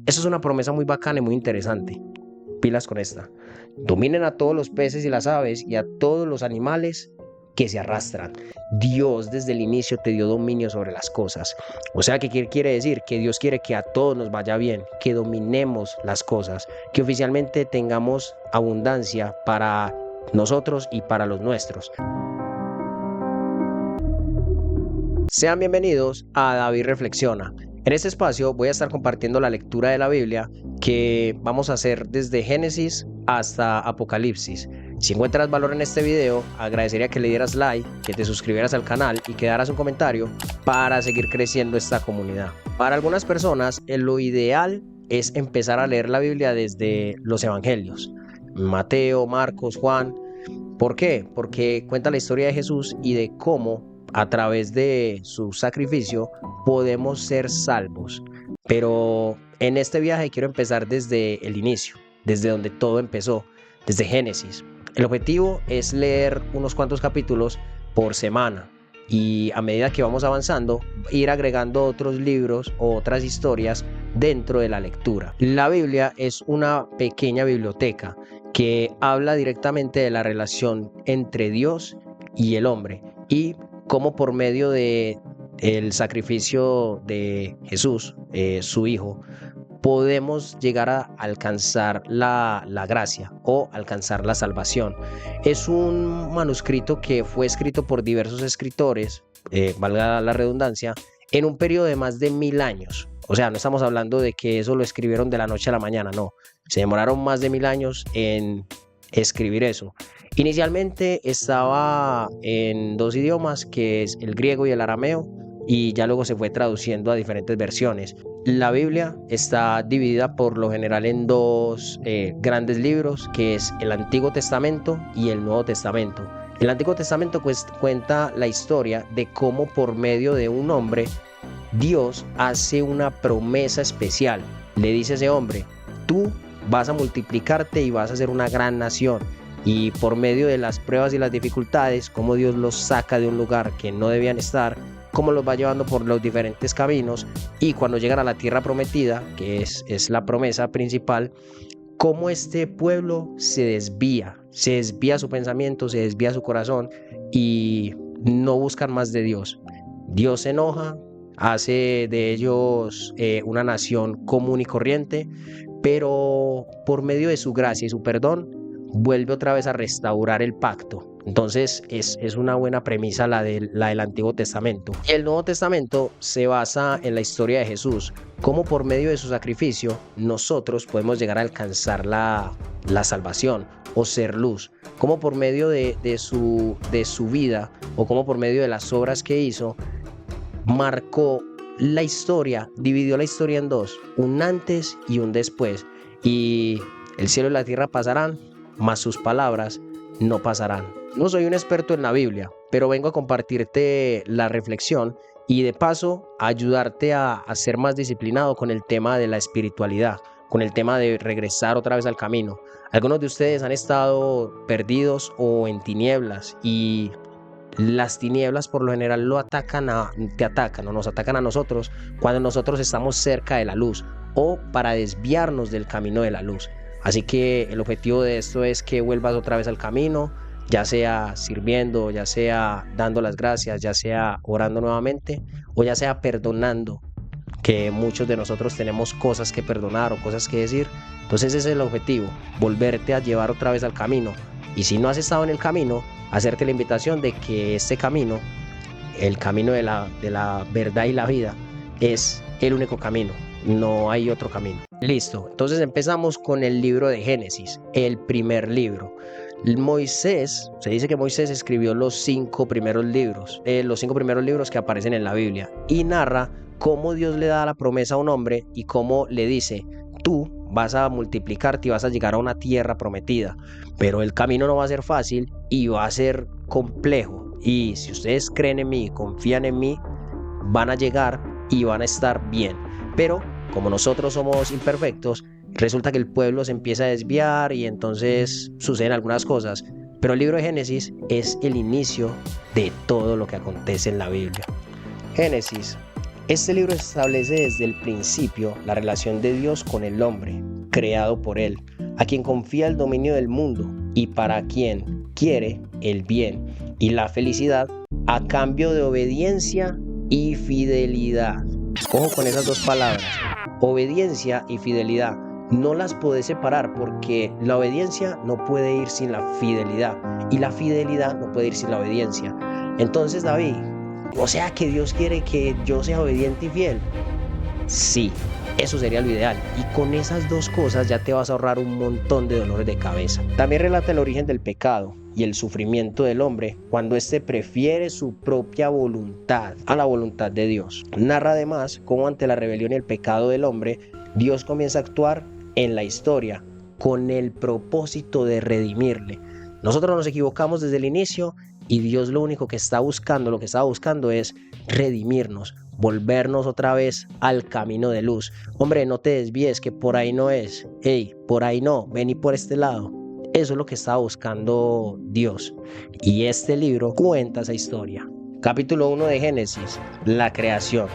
Eso es una promesa muy bacana y muy interesante. Pilas con esta. Dominen a todos los peces y las aves y a todos los animales que se arrastran. Dios desde el inicio te dio dominio sobre las cosas. O sea, ¿qué quiere decir? Que Dios quiere que a todos nos vaya bien, que dominemos las cosas, que oficialmente tengamos abundancia para nosotros y para los nuestros. Sean bienvenidos a David Reflexiona. En este espacio voy a estar compartiendo la lectura de la Biblia que vamos a hacer desde Génesis hasta Apocalipsis. Si encuentras valor en este video, agradecería que le dieras like, que te suscribieras al canal y que daras un comentario para seguir creciendo esta comunidad. Para algunas personas, lo ideal es empezar a leer la Biblia desde los evangelios. Mateo, Marcos, Juan. ¿Por qué? Porque cuenta la historia de Jesús y de cómo a través de su sacrificio podemos ser salvos. Pero en este viaje quiero empezar desde el inicio, desde donde todo empezó, desde Génesis. El objetivo es leer unos cuantos capítulos por semana y a medida que vamos avanzando, ir agregando otros libros o otras historias dentro de la lectura. La Biblia es una pequeña biblioteca que habla directamente de la relación entre Dios y el hombre y cómo por medio de el sacrificio de Jesús, su hijo, podemos llegar a alcanzar la gracia o alcanzar la salvación. Es un manuscrito que fue escrito por diversos escritores, valga la redundancia, en un periodo de más de 1000 años. O sea, no estamos hablando de que eso lo escribieron de la noche a la mañana, no. Se demoraron más de 1000 años en escribir eso. Inicialmente estaba en 2 idiomas, que es el griego y el arameo, y ya luego se fue traduciendo a diferentes versiones. La Biblia está dividida por lo general en dos grandes libros, que es el Antiguo Testamento y el Nuevo Testamento. El Antiguo Testamento cuenta la historia de cómo por medio de un hombre Dios hace una promesa especial. Le dice a ese hombre: tú vas a multiplicarte y vas a ser una gran nación. Y por medio de las pruebas y las dificultades, cómo Dios los saca de un lugar que no debían estar, cómo los va llevando por los diferentes caminos, y cuando llegan a la tierra prometida, que es la promesa principal, cómo este pueblo se desvía su pensamiento, se desvía su corazón y no buscan más de Dios. Dios se enoja, hace de ellos una nación común y corriente, pero por medio de su gracia y su perdón vuelve otra vez a restaurar el pacto. Entonces es una buena premisa la del Antiguo Testamento. Y el Nuevo Testamento se basa en la historia de Jesús, cómo por medio de su sacrificio nosotros podemos llegar a alcanzar la salvación o ser luz, cómo por medio de su vida o cómo por medio de las obras que hizo marcó la historia, dividió la historia en dos, un antes y un después. Y el cielo y la tierra pasarán, mas sus palabras no pasarán. No soy un experto en la Biblia, pero vengo a compartirte la reflexión y de paso a ayudarte a ser más disciplinado con el tema de la espiritualidad, con el tema de regresar otra vez al camino. Algunos de ustedes han estado perdidos o en tinieblas, y las tinieblas por lo general te atacan o nos atacan a nosotros cuando nosotros estamos cerca de la luz o para desviarnos del camino de la luz. Así que el objetivo de esto es que vuelvas otra vez al camino, ya sea sirviendo, ya sea dando las gracias, ya sea orando nuevamente o ya sea perdonando, que muchos de nosotros tenemos cosas que perdonar o cosas que decir. Entonces ese es el objetivo, volverte a llevar otra vez al camino. Y si no has estado en el camino, hacerte la invitación de que este camino, el camino de la verdad y la vida, es el único camino. No hay otro camino. Listo, entonces empezamos con el libro de Génesis, el primer libro. Se dice que Moisés escribió los 5 primeros libros que aparecen en la Biblia, y narra cómo Dios le da la promesa a un hombre y cómo le dice: tú vas a multiplicarte y vas a llegar a una tierra prometida, pero el camino no va a ser fácil y va a ser complejo, y si ustedes creen en mí, confían en mí, van a llegar y van a estar bien. Pero como nosotros somos imperfectos, resulta que el pueblo se empieza a desviar y entonces suceden algunas cosas. Pero el libro de Génesis es el inicio de todo lo que acontece en la Biblia. Génesis Este libro establece desde el principio la relación de Dios con el hombre, creado por Él, a quien confía el dominio del mundo y para quien quiere el bien y la felicidad a cambio de obediencia y fidelidad. Ojo con esas dos palabras, obediencia y fidelidad. No las podés separar porque la obediencia no puede ir sin la fidelidad y la fidelidad no puede ir sin la obediencia. Entonces, David, o sea que Dios quiere que yo sea obediente y fiel. Sí, eso sería lo ideal. Y con esas dos cosas ya te vas a ahorrar un montón de dolores de cabeza. También relata el origen del pecado y el sufrimiento del hombre cuando éste prefiere su propia voluntad a la voluntad de Dios. Narra además cómo ante la rebelión y el pecado del hombre, Dios comienza a actuar en la historia con el propósito de redimirle. Nosotros nos equivocamos desde el inicio y Dios lo único que está buscando, lo que estaba buscando es redimirnos, volvernos otra vez al camino de luz. Hombre, no te desvíes, que por ahí no es. Hey, por ahí no, vení por este lado. Eso es lo que estaba buscando Dios. Y este libro cuenta esa historia. Capítulo 1 de Génesis, la creación.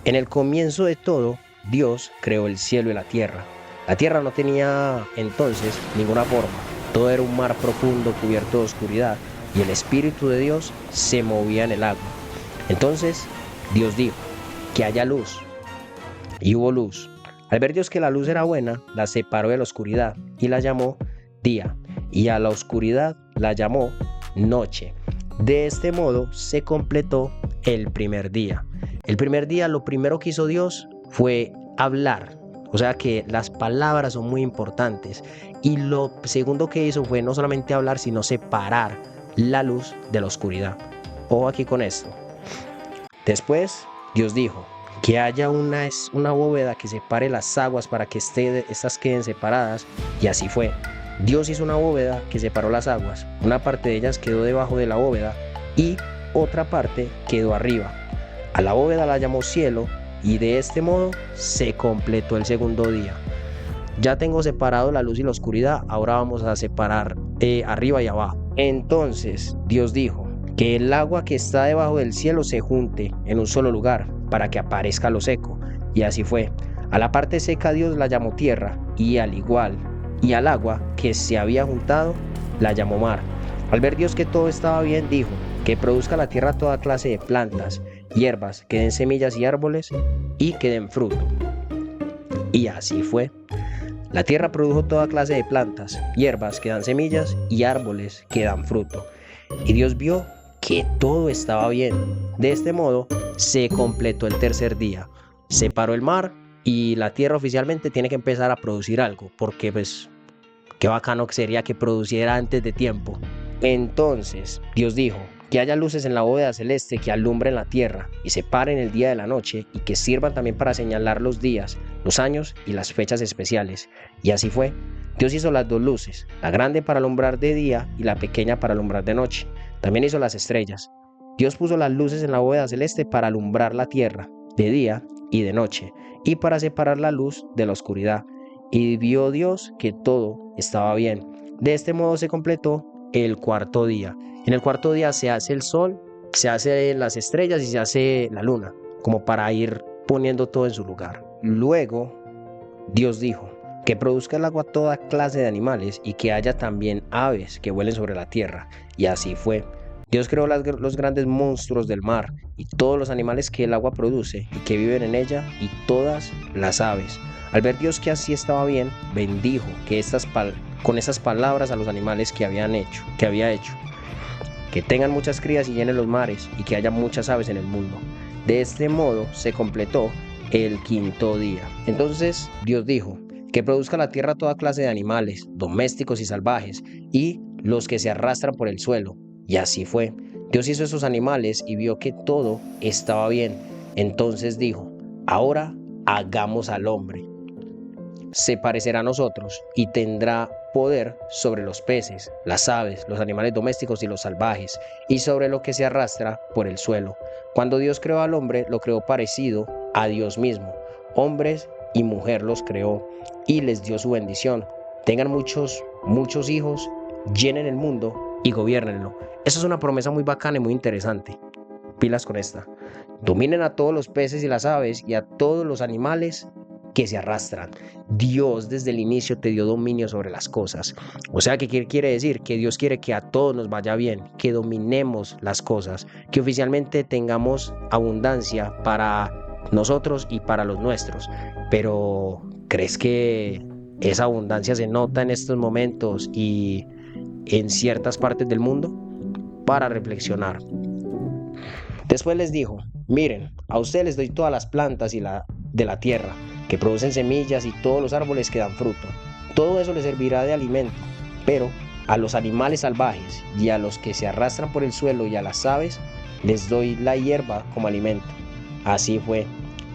En el comienzo de todo, Dios creó el cielo y la tierra. La tierra no tenía entonces ninguna forma. Todo era un mar profundo cubierto de oscuridad y el Espíritu de Dios se movía en el agua. Entonces Dios dijo, que haya luz. Y hubo luz. Al ver Dios que la luz era buena, la separó de la oscuridad y la llamó día. Y a la oscuridad la llamó noche. De este modo se completó el primer día. El primer día lo primero que hizo Dios fue hablar. O sea que las palabras son muy importantes. Y lo segundo que hizo fue no solamente hablar, sino separar la luz de la oscuridad. Ojo aquí con esto. Después Dios dijo que haya una bóveda que separe las aguas para que estas queden separadas, y así fue. Dios hizo una bóveda que separó las aguas. Una parte de ellas quedó debajo de la bóveda y otra parte quedó arriba. A la bóveda la llamó cielo y de este modo se completó el segundo día. Ya tengo separado la luz y la oscuridad, ahora vamos a separar arriba y abajo. Entonces Dios dijo que el agua que está debajo del cielo se junte en un solo lugar para que aparezca lo seco. Y así fue. A la parte seca Dios la llamó tierra y al agua que se había juntado la llamó mar. Al ver Dios que todo estaba bien, dijo que produzca la tierra toda clase de plantas, hierbas, que den semillas y árboles y que den fruto. Y así fue. La tierra produjo toda clase de plantas, hierbas que dan semillas y árboles que dan fruto. Y Dios vio que todo estaba bien. De este modo se completó el tercer día. Separó el mar y la tierra oficialmente tiene que empezar a producir algo, porque pues qué bacano que sería que produciera antes de tiempo. Entonces Dios dijo que haya luces en la bóveda celeste que alumbren la tierra y separen el día de la noche y que sirvan también para señalar los días, los años y las fechas especiales. Y así fue. Dios hizo las dos luces, la grande para alumbrar de día y la pequeña para alumbrar de noche. También hizo las estrellas. Dios puso las luces en la bóveda celeste para alumbrar la tierra de día y de noche y para separar la luz de la oscuridad. Y vio Dios que todo estaba bien. De este modo se completó el cuarto día. En el cuarto día se hace el sol, se hacen las estrellas y se hace la luna, como para ir poniendo todo en su lugar. Luego Dios dijo que produzca el agua toda clase de animales y que haya también aves que vuelen sobre la tierra. Y así fue. Dios creó los grandes monstruos del mar y todos los animales que el agua produce y que viven en ella y todas las aves. Al ver Dios que así estaba bien, bendijo con estas palabras a los animales que había hecho. Que tengan muchas crías y llenen los mares y que haya muchas aves en el mundo. De este modo se completó el quinto día. Entonces Dios dijo que produzca la tierra toda clase de animales, domésticos y salvajes, y los que se arrastran por el suelo. Y así fue. Dios hizo esos animales y vio que todo estaba bien. Entonces dijo, ahora hagamos al hombre. Se parecerá a nosotros y tendrá poder sobre los peces, las aves, los animales domésticos y los salvajes, y sobre lo que se arrastra por el suelo. Cuando Dios creó al hombre, lo creó parecido a Dios mismo. Hombres y mujer los creó y les dio su bendición. Tengan muchos hijos, llenen el mundo y gobiernenlo. Esa es una promesa muy bacana y muy interesante. Pilas con esta. dominen a todos los peces y las aves y a todos los animales que se arrastran. Dios desde el inicio te dio dominio sobre las cosas. O sea, ¿qué quiere decir? Que Dios quiere que a todos nos vaya bien, que dominemos las cosas, que oficialmente tengamos abundancia para nosotros y para los nuestros. Pero, ¿crees que esa abundancia se nota en estos momentos y en ciertas partes del mundo? Para reflexionar. Después les dijo: miren, a ustedes les doy todas las plantas de la tierra, que producen semillas, y todos los árboles que dan fruto. Todo eso les servirá de alimento, pero a los animales salvajes y a los que se arrastran por el suelo y a las aves, les doy la hierba como alimento. Así fue,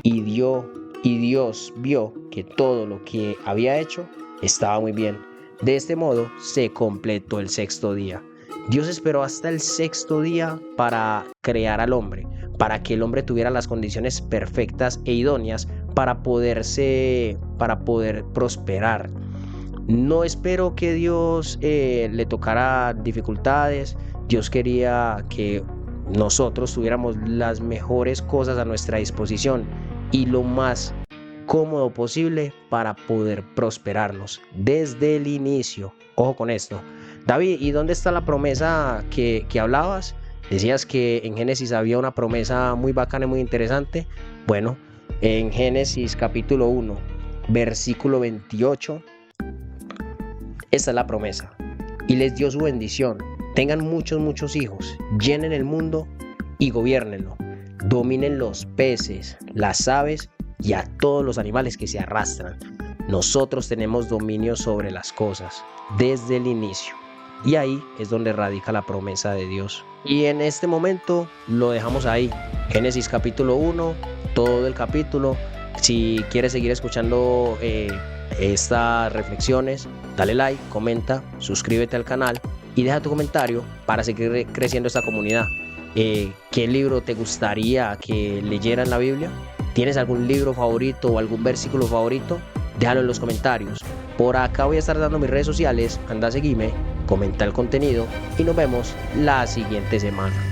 y Dios vio que todo lo que había hecho estaba muy bien. De este modo se completó el sexto día. Dios esperó hasta el sexto día para crear al hombre, para que el hombre tuviera las condiciones perfectas e idóneas para poder prosperar. No espero que Dios le tocara dificultades. Dios quería que nosotros tuviéramos las mejores cosas a nuestra disposición y lo más cómodo posible para poder prosperarnos desde el inicio. Ojo con esto. David, ¿y dónde está la promesa que hablabas? Decías que en Génesis había una promesa muy bacana y muy interesante. Bueno, en Génesis capítulo 1, versículo 28, esta es la promesa. Y les dio su bendición. Tengan muchos hijos, llenen el mundo y gobiernenlo. Dominen los peces, las aves y a todos los animales que se arrastran. Nosotros tenemos dominio sobre las cosas desde el inicio. Y ahí es donde radica la promesa de Dios. Y en este momento lo dejamos ahí. Génesis capítulo 1, todo el capítulo. Si quieres seguir escuchando estas reflexiones, dale like, comenta, suscríbete al canal y deja tu comentario para seguir creciendo esta comunidad. ¿Qué libro te gustaría que leyera en la Biblia? ¿Tienes algún libro favorito o algún versículo favorito? Déjalo en los comentarios. Por acá voy a estar dando mis redes sociales. Anda a seguirme, comenta el contenido y nos vemos la siguiente semana.